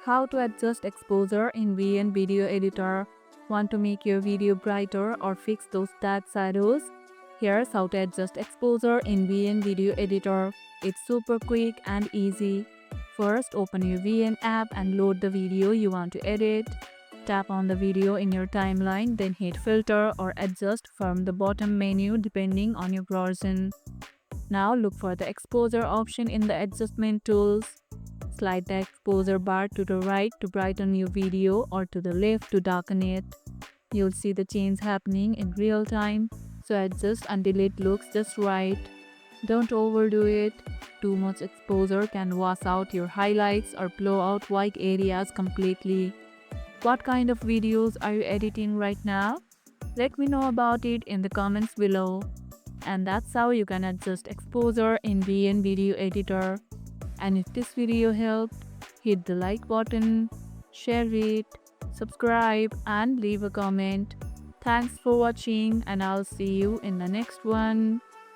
How to adjust exposure in VN Video Editor. Want to make your video brighter or fix those dark shadows? Here's how to adjust exposure in VN Video Editor. It's super quick and easy. First, open your VN app and load the video you want to edit. Tap on the video in your timeline, then hit Filter or Adjust from the bottom menu depending on your version. Now look for the exposure option in the adjustment tools. Slide the exposure bar to the right to brighten your video or to the left to darken it. You'll see the change happening in real time, so adjust until it looks just right. Don't overdo it. Too much exposure can wash out your highlights or blow out white areas completely. What kind of videos are you editing right now? Let me know about it in the comments below. And that's how you can adjust exposure in VN Video Editor. And if this video helped, hit the like button, share it, subscribe and leave a comment. Thanks for watching and I'll see you in the next one.